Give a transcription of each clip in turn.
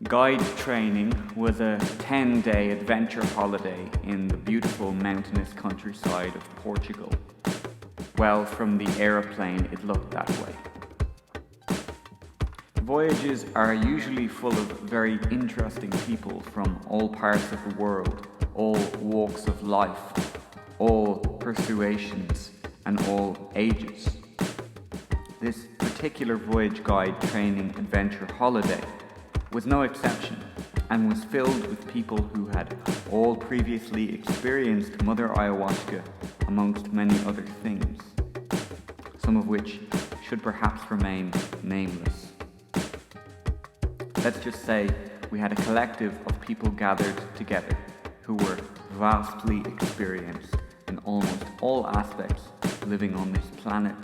Guide training was a 10-day adventure holiday in the beautiful mountainous countryside of Portugal. Well, from the aeroplane it looked that way. Voyages are usually full of very interesting people from all parts of the world, all walks of life, all persuasions, and all ages. This particular voyage guide training adventure holiday was no exception and was filled with people who had all previously experienced Mother Ayahuasca amongst many other things, some of which should perhaps remain nameless. Let's just say we had a collective of people gathered together who were vastly experienced in almost all aspects of living on this planet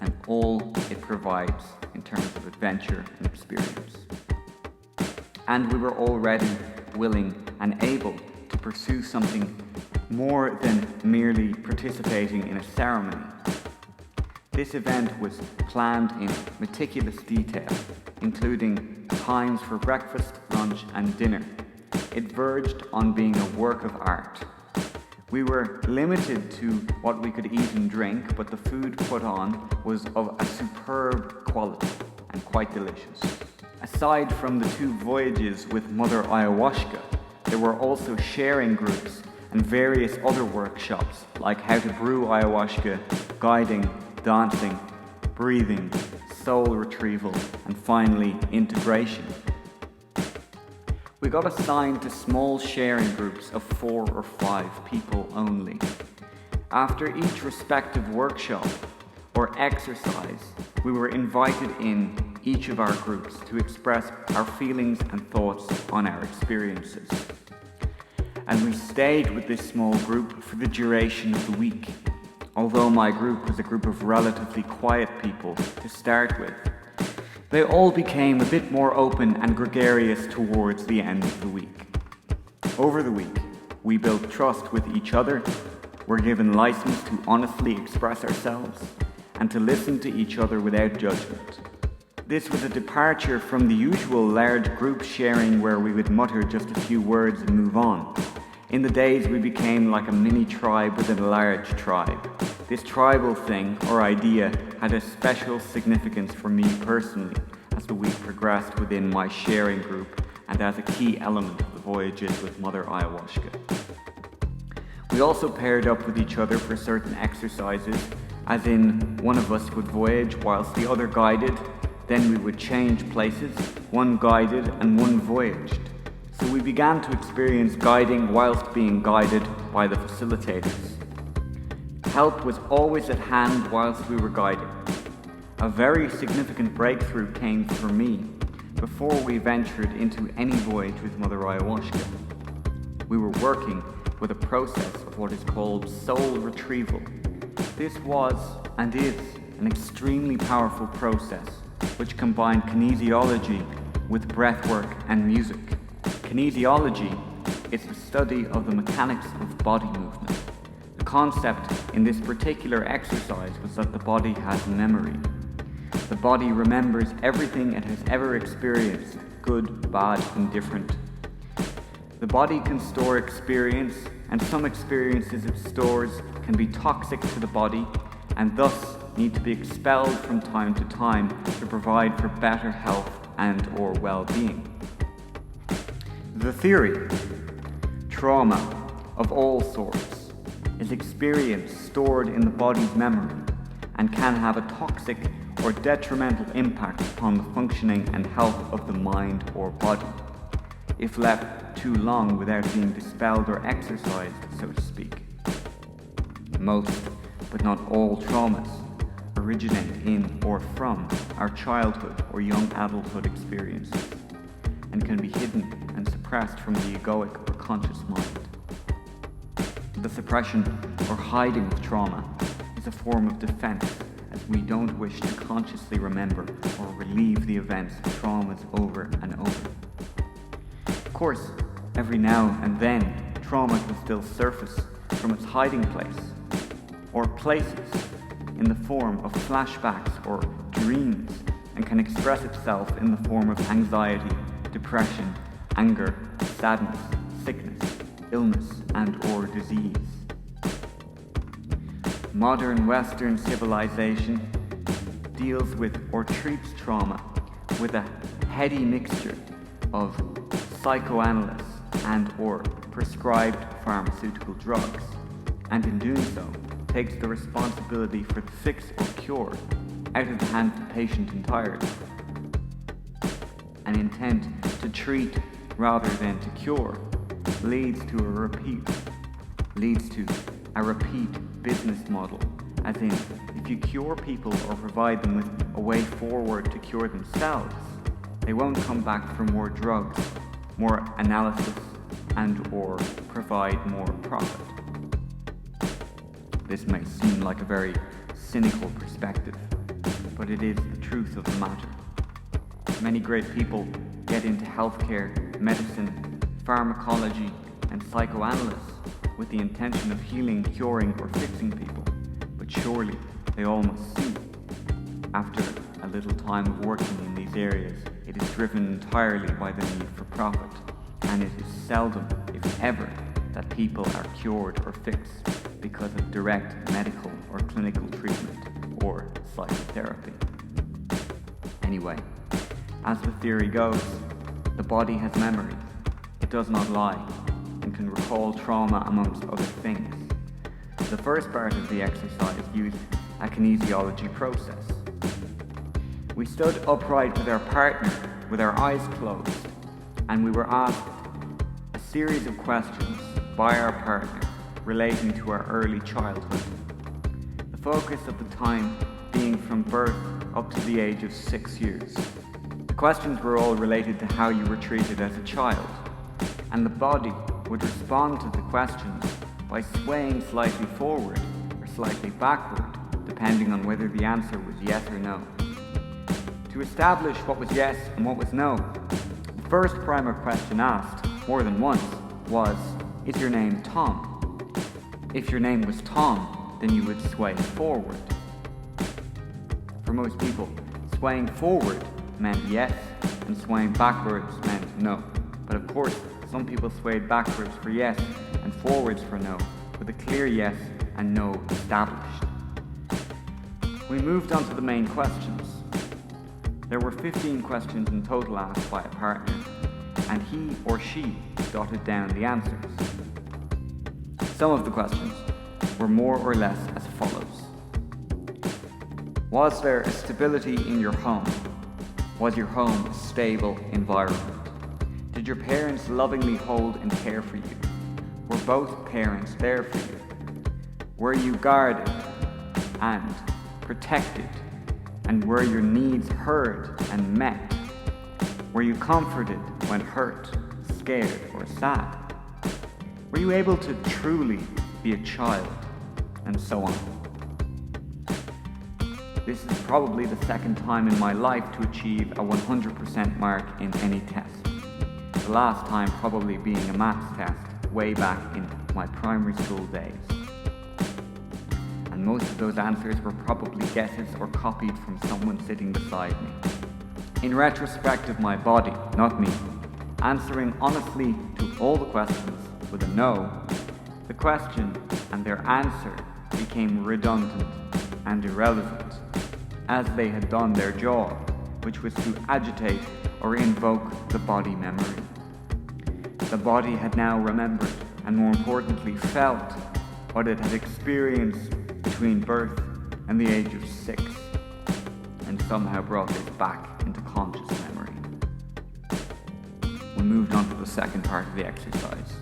and all it provides in terms of adventure and experience. And we were already willing and able to pursue something more than merely participating in a ceremony. This event was planned in meticulous detail, including times for breakfast, lunch and dinner. It verged on being a work of art. We were limited to what we could eat and drink, but the food put on was of a superb quality and quite delicious. Aside from the 2 voyages with Mother Ayahuasca, there were also sharing groups and various other workshops like how to brew ayahuasca, guiding, dancing, breathing, soul retrieval, and finally integration. We got assigned to small sharing groups of 4 or 5 people only. After each respective workshop or exercise, we were invited in each of our groups to express our feelings and thoughts on our experiences. And we stayed with this small group for the duration of the week. Although my group was a group of relatively quiet people to start with, they all became a bit more open and gregarious towards the end of the week. Over the week, we built trust with each other, were given license to honestly express ourselves, and to listen to each other without judgment. This was a departure from the usual large group sharing where we would mutter just a few words and move on. In the days we became like a mini tribe within a large tribe. This tribal thing or idea had a special significance for me personally as the week progressed within my sharing group and as a key element of the voyages with Mother Ayahuasca. We also paired up with each other for certain exercises, as in one of us would voyage whilst the other guided, then we would change places, one guided and one voyaged. So we began to experience guiding whilst being guided by the facilitators. Help was always at hand whilst we were guiding. A very significant breakthrough came for me before we ventured into any voyage with Mother Ayahuasca. We were working with a process of what is called soul retrieval. This was and is an extremely powerful process which combined kinesiology with breathwork and music. Kinesiology is the study of the mechanics of body movement. The concept in this particular exercise was that the body has memory. The body remembers everything it has ever experienced, good, bad, indifferent. The body can store experience, and some experiences it stores can be toxic to the body and thus need to be expelled from time to time to provide for better health and or well-being. The theory, trauma of all sorts, is experience stored in the body's memory and can have a toxic or detrimental impact upon the functioning and health of the mind or body, if left too long without being dispelled or exercised, so to speak. Most, but not all traumas originate in or from our childhood or young adulthood experiences and can be hidden and suppressed from the egoic or conscious mind. The suppression or hiding of trauma is a form of defense, as we don't wish to consciously remember or relieve the events of traumas over and over. Of course, every now and then, trauma can still surface from its hiding place, or places, in the form of flashbacks or dreams, and can express itself in the form of anxiety, depression, anger, sadness, sickness, illness, and/or disease. Modern Western civilization deals with or treats trauma with a heady mixture of psychoanalysts and/or prescribed pharmaceutical drugs, and in doing so takes the responsibility for the fix or cure out of the hand of the patient entirely. An intent to treat rather than to cure leads to a repeat business model, as in, if you cure people or provide them with a way forward to cure themselves, they won't come back for more drugs, more analysis, and/or provide more profit. This may seem like a very cynical perspective, but it is the truth of the matter. Many great people get into healthcare, medicine, pharmacology, and psychoanalysis with the intention of healing, curing, or fixing people, but surely they all must see, after a little time of working in these areas, it is driven entirely by the need for profit, and it is seldom, if ever, that people are cured or fixed because of direct medical or clinical treatment or psychotherapy. Anyway, as the theory goes, the body has memory, it does not lie, and can recall trauma amongst other things. The first part of the exercise used a kinesiology process. We stood upright with our partner, with our eyes closed, and we were asked a series of questions by our partner relating to our early childhood. The focus of the time being from birth up to the age of 6 years. The questions were all related to how you were treated as a child, and the body would respond to the questions by swaying slightly forward or slightly backward, depending on whether the answer was yes or no. To establish what was yes and what was no, the first primer question asked, more than once, was, is your name Tom? If your name was Tom, then you would sway forward. For most people, swaying forward meant yes, and swaying backwards meant no. But of course, some people swayed backwards for yes and forwards for no, with a clear yes and no established. We moved on to the main questions. There were 15 questions in total asked by a partner, and he or she jotted down the answers. Some of the questions were more or less as follows. Was there a stability in your home? Was your home a stable environment? Did your parents lovingly hold and care for you? Were both parents there for you? Were you guarded and protected? And were your needs heard and met? Were you comforted when hurt, scared, or sad? Were you able to truly be a child? And so on. This is probably the second time in my life to achieve a 100% mark in any test. The last time probably being a maths test way back in my primary school days. And most of those answers were probably guesses or copied from someone sitting beside me. In retrospect of my body, not me, answering honestly to all the questions with a no, the question and their answer became redundant and irrelevant, as they had done their job, which was to agitate or invoke the body memory. The body had now remembered, and more importantly felt, what it had experienced between birth and the age of 6, and somehow brought it back into conscious memory. We moved on to the second part of the exercise,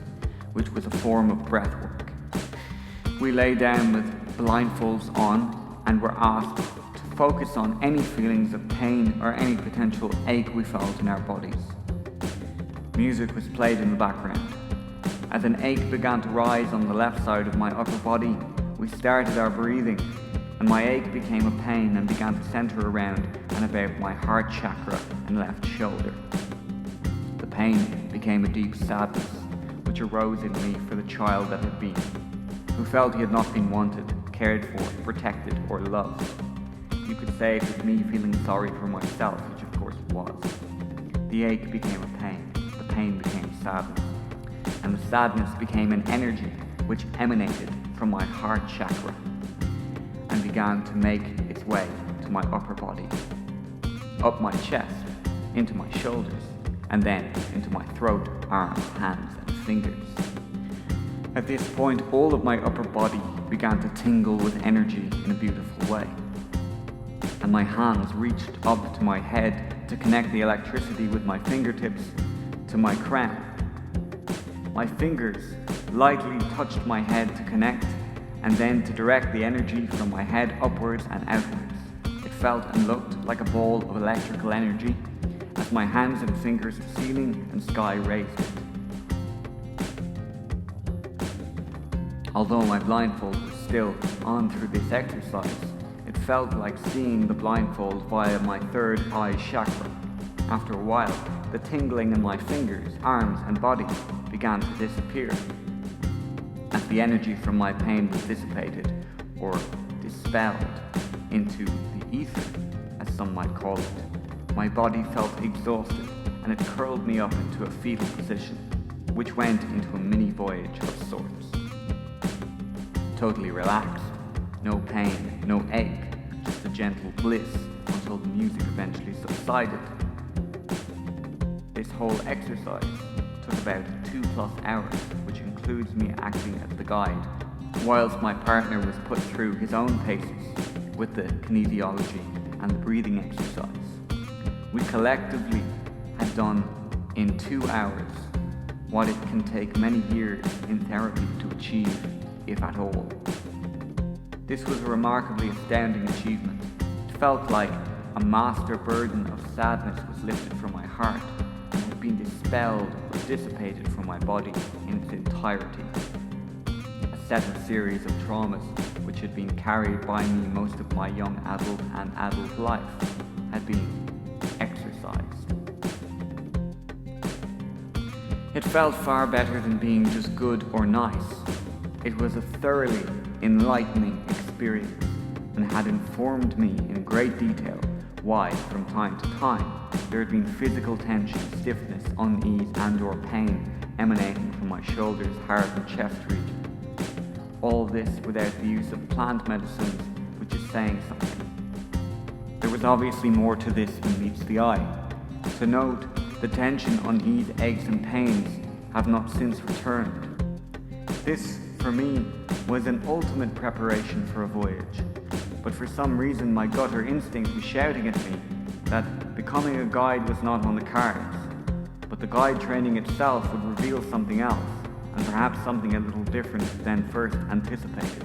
which was a form of breath work. We lay down with blindfolds on and were asked to focus on any feelings of pain or any potential ache we felt in our bodies. Music was played in the background. As an ache began to rise on the left side of my upper body, we started our breathing, and my ache became a pain and began to center around and about my heart chakra and left shoulder. The pain became a deep sadness, which arose in me for the child that had been, who felt he had not been wanted, cared for, protected, or loved. You could say it was me feeling sorry for myself, which of course it was. The ache became a pain, the pain became sadness, and the sadness became an energy which emanated from my heart chakra and began to make its way to my upper body, up my chest, into my shoulders, and then into my throat, arms, hands, and fingers. At this point, all of my upper body began to tingle with energy in a beautiful way, and my hands reached up to my head to connect the electricity with my fingertips to my crown. My fingers lightly touched my head to connect, and then to direct the energy from my head upwards and outwards. It felt and looked like a ball of electrical energy as my hands and fingers of ceiling and sky raised it. Although my blindfold was still on through this exercise, it felt like seeing the blindfold via my third eye chakra. After a while, the tingling in my fingers, arms, and body began to disappear. As the energy from my pain was dissipated, or dispelled, into the ether, as some might call it, my body felt exhausted, and it curled me up into a fetal position, which went into a mini voyage of sorts. Totally relaxed, no pain, no ache, just a gentle bliss until the music eventually subsided. This whole exercise took about 2+ hours, which includes me acting as the guide, whilst my partner was put through his own paces with the kinesiology and the breathing exercise. We collectively had done in 2 hours what it can take many years in therapy to achieve, if at all. This was a remarkably astounding achievement. It felt like a master burden of sadness was lifted from my heart and had been dispelled or dissipated from my body in its entirety. A set of series of traumas which had been carried by me most of my young adult and adult life had been exercised. It felt far better than being just good or nice. It was a thoroughly enlightening experience and had informed me in great detail why, from time to time, there had been physical tension, stiffness, unease and/or pain emanating from my shoulders, heart and chest region. All this without the use of plant medicines, which is saying something. There was obviously more to this than meets the eye. To note, the tension, unease, aches and pains have not since returned. This, for me, was an ultimate preparation for a voyage, but for some reason my gut or instinct was shouting at me that becoming a guide was not on the cards, but the guide training itself would reveal something else, and perhaps something a little different than first anticipated.